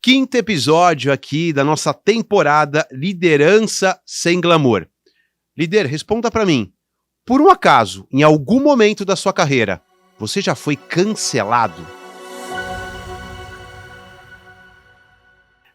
quinto episódio aqui da nossa temporada Liderança Sem Glamour. Líder, responda pra mim. Por um acaso, em algum momento da sua carreira, você já foi cancelado?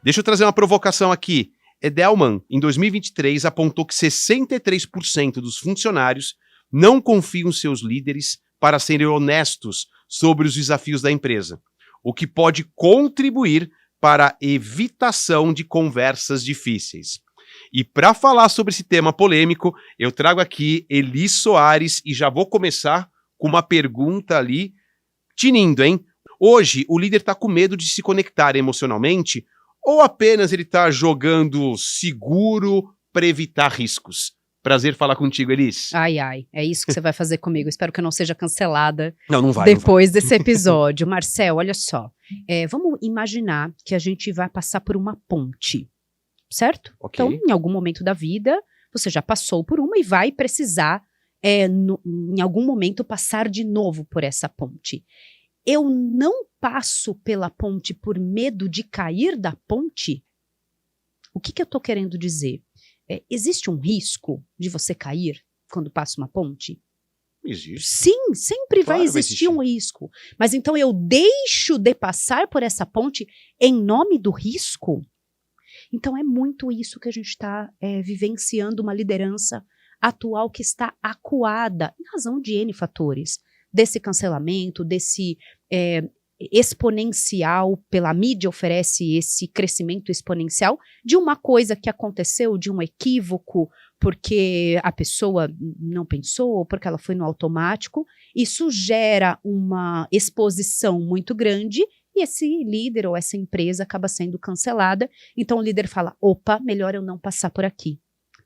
Deixa eu trazer uma provocação aqui. Edelman, em 2023, apontou que 63% dos funcionários não confiam em seus líderes para serem honestos sobre os desafios da empresa, o que pode contribuir para a evitação de conversas difíceis. E para falar sobre esse tema polêmico, eu trago aqui Elis Soares e já vou começar com uma pergunta ali, tinindo, hein? Hoje, o líder está com medo de se conectar emocionalmente ou apenas ele está jogando seguro para evitar riscos? Prazer falar contigo, Elis. Ai, é isso que você vai fazer comigo. Espero que eu não seja cancelada não vai, depois desse episódio. Marcel, olha só. Vamos imaginar que a gente vai passar por uma ponte, certo? Okay. Então, em algum momento da vida, você já passou por uma e vai precisar, em algum momento, passar de novo por essa ponte. Eu não passo pela ponte por medo de cair da ponte? O que eu estou querendo dizer? Existe um risco de você cair quando passa uma ponte? Existe. Sim, sempre Claro, vai existir um risco. Mas então eu deixo de passar por essa ponte em nome do risco? Então é muito isso que a gente está vivenciando, uma liderança atual que está acuada, em razão de N fatores, desse cancelamento, desse exponencial, pela mídia oferece esse crescimento exponencial de uma coisa que aconteceu, de um equívoco, porque a pessoa não pensou, porque ela foi no automático. Isso gera uma exposição muito grande e esse líder ou essa empresa acaba sendo cancelada. Então o líder fala, opa, melhor eu não passar por aqui.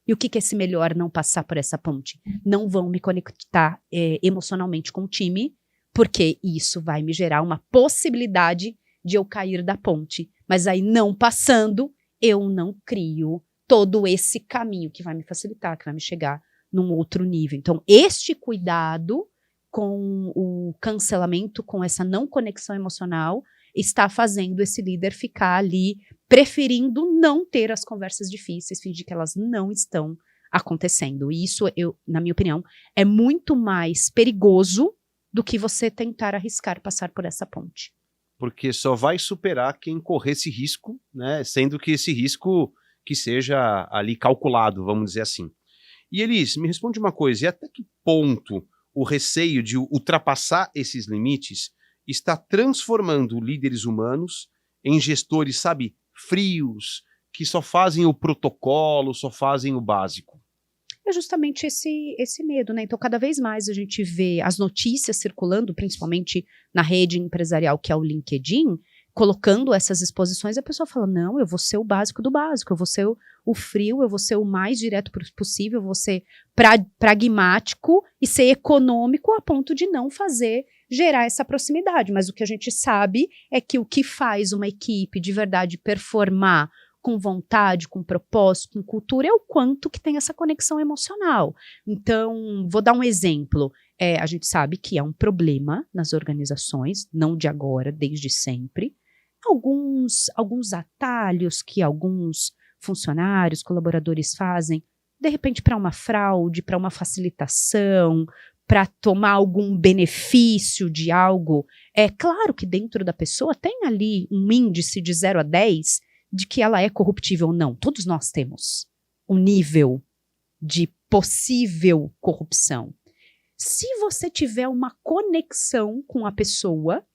E o que é esse melhor não passar por essa ponte? Não vão me conectar emocionalmente com o time, porque isso vai me gerar uma possibilidade de eu cair da ponte. Mas aí, não passando, eu não crio todo esse caminho que vai me facilitar, que vai me chegar num outro nível. Então, este cuidado com o cancelamento, com essa não conexão emocional, está fazendo esse líder ficar ali, preferindo não ter as conversas difíceis, fingir que elas não estão acontecendo. E isso, na minha opinião, é muito mais perigoso do que você tentar arriscar passar por essa ponte. Porque só vai superar quem correr esse risco, né? Sendo que esse risco que seja ali calculado, vamos dizer assim. E Elis, me responde uma coisa, e até que ponto o receio de ultrapassar esses limites está transformando líderes humanos em gestores, sabe, frios, que só fazem o protocolo, só fazem o básico? É justamente esse medo, né? Então, cada vez mais a gente vê as notícias circulando, principalmente na rede empresarial, que é o LinkedIn, colocando essas exposições, a pessoa fala, não, eu vou ser o básico do básico, eu vou ser o frio, eu vou ser o mais direto possível, eu vou ser pragmático e ser econômico a ponto de não gerar essa proximidade. Mas o que a gente sabe é que o que faz uma equipe de verdade performar com vontade, com propósito, com cultura, é o quanto que tem essa conexão emocional. Então, vou dar um exemplo. A gente sabe que é um problema nas organizações, não de agora, desde sempre. Alguns atalhos que alguns funcionários, colaboradores fazem, de repente para uma fraude, para uma facilitação, para tomar algum benefício de algo. É claro que dentro da pessoa tem ali um índice de 0 a 10 de que ela é corruptível ou não. Todos nós temos um nível de possível corrupção. Se você tiver uma conexão com a pessoa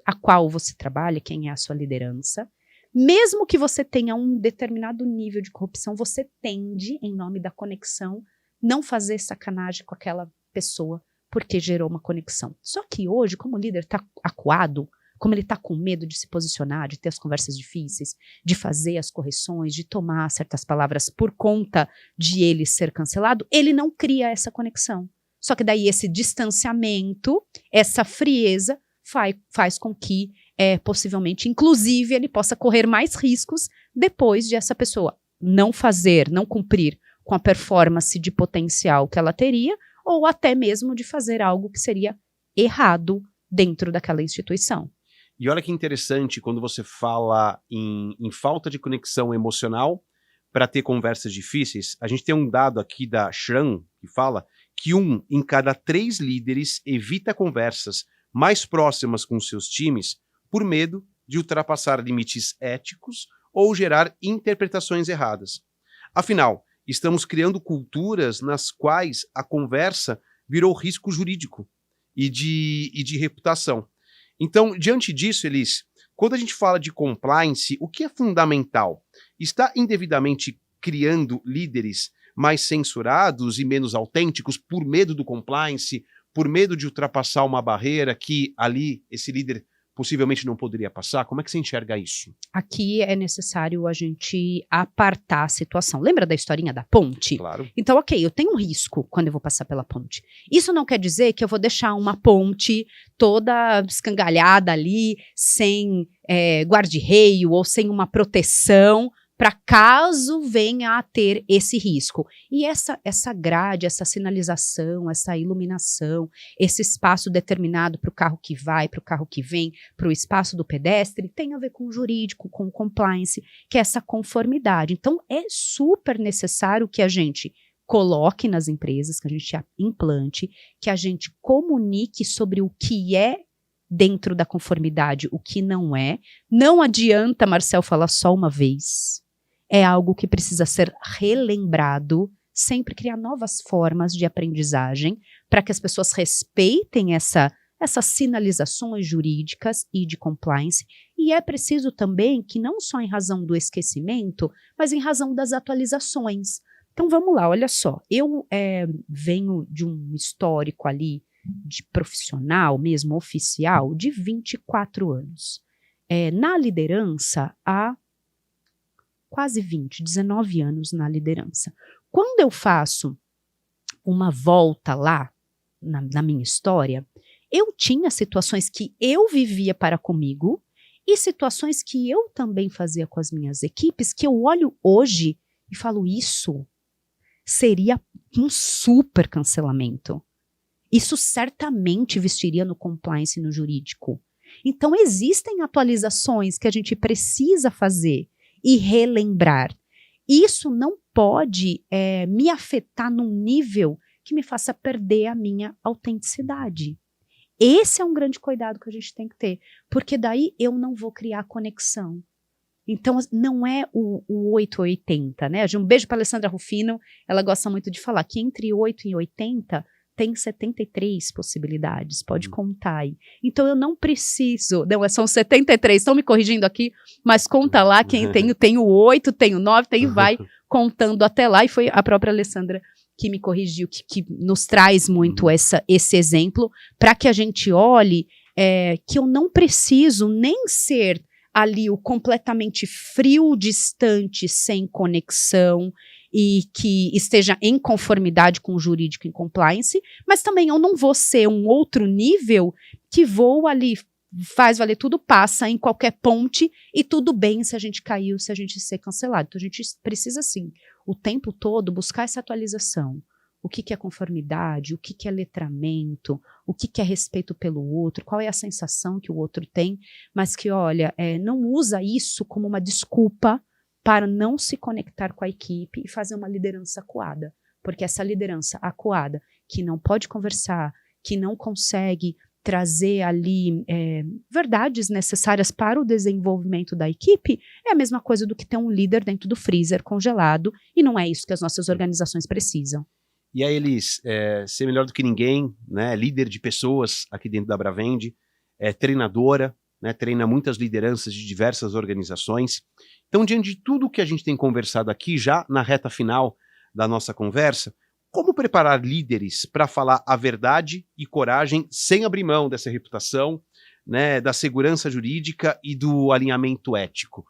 a qual você trabalha, quem é a sua liderança, mesmo que você tenha um determinado nível de corrupção, você tende, em nome da conexão, não fazer sacanagem com aquela pessoa porque gerou uma conexão. Só que hoje, como o líder está acuado, como ele está com medo de se posicionar, de ter as conversas difíceis, de fazer as correções, de tomar certas palavras por conta de ele ser cancelado, ele não cria essa conexão. Só que daí esse distanciamento, essa frieza, faz com que, possivelmente, inclusive, ele possa correr mais riscos depois de essa pessoa não cumprir com a performance de potencial que ela teria, ou até mesmo de fazer algo que seria errado dentro daquela instituição. E olha que interessante quando você fala em falta de conexão emocional para ter conversas difíceis. A gente tem um dado aqui da Shran que fala que 1 em cada 3 líderes evita conversas mais próximas com seus times por medo de ultrapassar limites éticos ou gerar interpretações erradas. Afinal, estamos criando culturas nas quais a conversa virou risco jurídico e de reputação. Então, diante disso, Elis, quando a gente fala de compliance, o que é fundamental? Está indevidamente criando líderes mais censurados e menos autênticos por medo do compliance, por medo de ultrapassar uma barreira que ali esse líder possivelmente não poderia passar? Como é que você enxerga isso? Aqui é necessário a gente apartar a situação. Lembra da historinha da ponte? Claro. Então, ok, eu tenho um risco quando eu vou passar pela ponte. Isso não quer dizer que eu vou deixar uma ponte toda escangalhada ali, sem guarda-reio ou sem uma proteção, para caso venha a ter esse risco. E essa grade, essa sinalização, essa iluminação, esse espaço determinado para o carro que vai, para o carro que vem, para o espaço do pedestre, tem a ver com o jurídico, com o compliance, que é essa conformidade. Então, é super necessário que a gente coloque nas empresas, que a gente implante, que a gente comunique sobre o que é dentro da conformidade, o que não é. Não adianta, Marcel, falar só uma vez. É algo que precisa ser relembrado, sempre criar novas formas de aprendizagem para que as pessoas respeitem essas sinalizações jurídicas e de compliance. E é preciso também que não só em razão do esquecimento, mas em razão das atualizações. Então vamos lá, olha só, eu venho de um histórico ali de profissional mesmo, oficial, de 24 anos. Na liderança, há quase 19 anos na liderança. Quando eu faço uma volta lá, na minha história, eu tinha situações que eu vivia para comigo e situações que eu também fazia com as minhas equipes, que eu olho hoje e falo, isso seria um super cancelamento. Isso certamente vestiria no compliance e no jurídico. Então, existem atualizações que a gente precisa fazer e relembrar. Isso não pode me afetar num nível que me faça perder a minha autenticidade. Esse é um grande cuidado que a gente tem que ter, porque daí eu não vou criar conexão. Então, não é o 880, né? Um beijo para a Alessandra Rufino, ela gosta muito de falar que entre 8 e 80 tem 73 possibilidades, pode contar aí. Então eu não preciso, não, são 73, estão me corrigindo aqui, mas conta lá, quem tem o 8, tem o 9, tem e vai contando até lá, e foi a própria Alessandra que me corrigiu, que nos traz muito esse exemplo, para que a gente olhe que eu não preciso nem ser ali o completamente frio, distante, sem conexão, e que esteja em conformidade com o jurídico e compliance, mas também eu não vou ser um outro nível que vou ali, faz valer tudo, passa em qualquer ponte e tudo bem se a gente caiu, se a gente ser cancelado. Então a gente precisa sim, o tempo todo, buscar essa atualização. O que é conformidade, o que é letramento, o que é respeito pelo outro, qual é a sensação que o outro tem, mas que, olha, não usa isso como uma desculpa para não se conectar com a equipe e fazer uma liderança acuada. Porque essa liderança acuada, que não pode conversar, que não consegue trazer ali verdades necessárias para o desenvolvimento da equipe, é a mesma coisa do que ter um líder dentro do freezer congelado, e não é isso que as nossas organizações precisam. E aí, Elis, ser melhor do que ninguém, né, líder de pessoas aqui dentro da Bravende, treinadora, né, treina muitas lideranças de diversas organizações. Então, diante de tudo que a gente tem conversado aqui, já na reta final da nossa conversa, como preparar líderes para falar a verdade e coragem sem abrir mão dessa reputação, né, da segurança jurídica e do alinhamento ético? O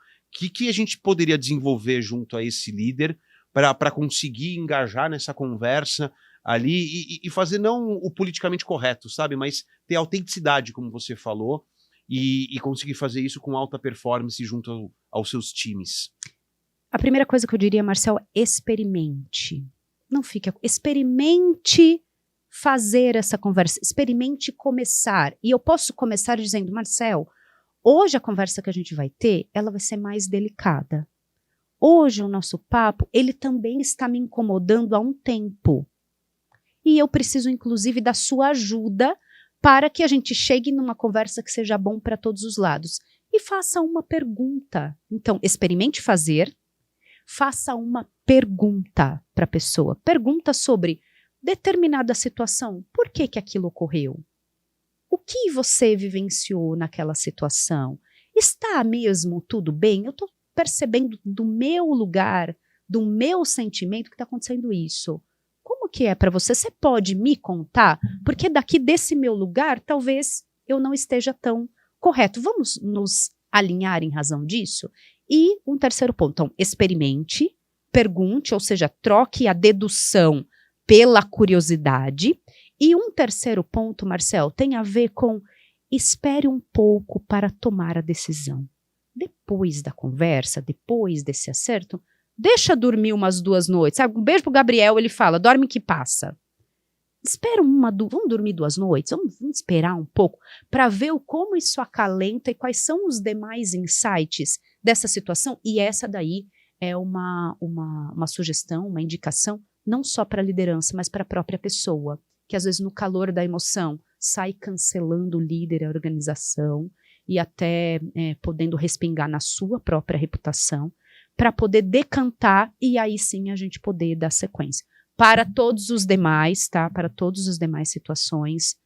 que a gente poderia desenvolver junto a esse líder para conseguir engajar nessa conversa ali e fazer não o politicamente correto, sabe, mas ter autenticidade, como você falou, e conseguir fazer isso com alta performance junto aos seus times? A primeira coisa que eu diria, Marcel, experimente. Não fique... Experimente fazer essa conversa. Experimente começar. E eu posso começar dizendo, Marcel, Hoje a conversa que a gente vai ter, ela vai ser mais delicada. Hoje o nosso papo, ele também está me incomodando há um tempo. E eu preciso, inclusive, da sua ajuda para que a gente chegue numa conversa que seja bom para todos os lados. E faça uma pergunta. Então, experimente fazer, faça uma pergunta para a pessoa. Pergunta sobre determinada situação. Por que que aquilo ocorreu? O que você vivenciou naquela situação? Está mesmo tudo bem? Eu estou percebendo do meu lugar, do meu sentimento que está acontecendo isso. Como que é para você? Você pode me contar? Porque daqui desse meu lugar, talvez eu não esteja tão correto. Vamos nos alinhar em razão disso? E um terceiro ponto, então, experimente, pergunte, ou seja, troque a dedução pela curiosidade. E um terceiro ponto, Marcel, tem a ver com espere um pouco para tomar a decisão. Depois da conversa, depois desse acerto, deixa dormir umas 2 noites. Sabe? Um beijo pro Gabriel, ele fala, dorme que passa. Espera vamos dormir 2 noites, vamos esperar um pouco para ver como isso acalenta e quais são os demais insights dessa situação. E essa daí é uma sugestão, uma indicação, não só para a liderança, mas para a própria pessoa, que às vezes no calor da emoção sai cancelando o líder, a organização, e até podendo respingar na sua própria reputação, para poder decantar e aí sim a gente poder dar sequência. Para todos os demais, tá? Para todas as demais situações,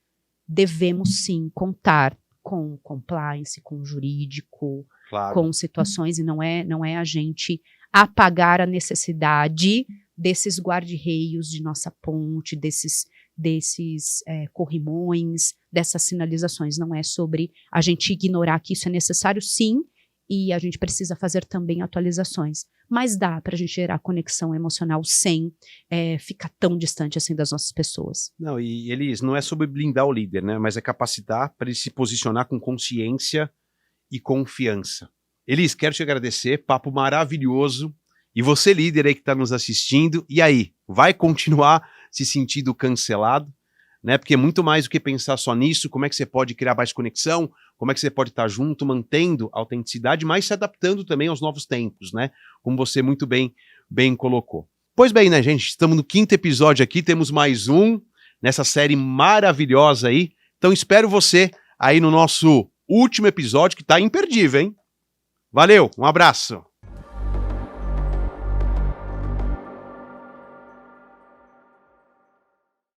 devemos sim contar com compliance, com jurídico, Claro. com situações, e não é a gente apagar a necessidade desses guarda-reios de nossa ponte, desses corrimões, dessas sinalizações. Não é sobre a gente ignorar que isso é necessário, sim, e a gente precisa fazer também atualizações. Mas dá para a gente gerar conexão emocional sem ficar tão distante assim das nossas pessoas. Não, e Elis, não é sobre blindar o líder, né? Mas é capacitar para ele se posicionar com consciência e confiança. Elis, quero te agradecer, papo maravilhoso. E você, líder aí que está nos assistindo, e aí? Vai continuar se sentindo cancelado? Né? Porque é muito mais do que pensar só nisso, como é que você pode criar mais conexão, como é que você pode estar junto, mantendo a autenticidade, mas se adaptando também aos novos tempos, né? Como você muito bem colocou. Pois bem, né, gente? Estamos no 5º episódio aqui, temos mais um nessa série maravilhosa aí. Então espero você aí no nosso último episódio, que está imperdível, hein? Valeu, um abraço!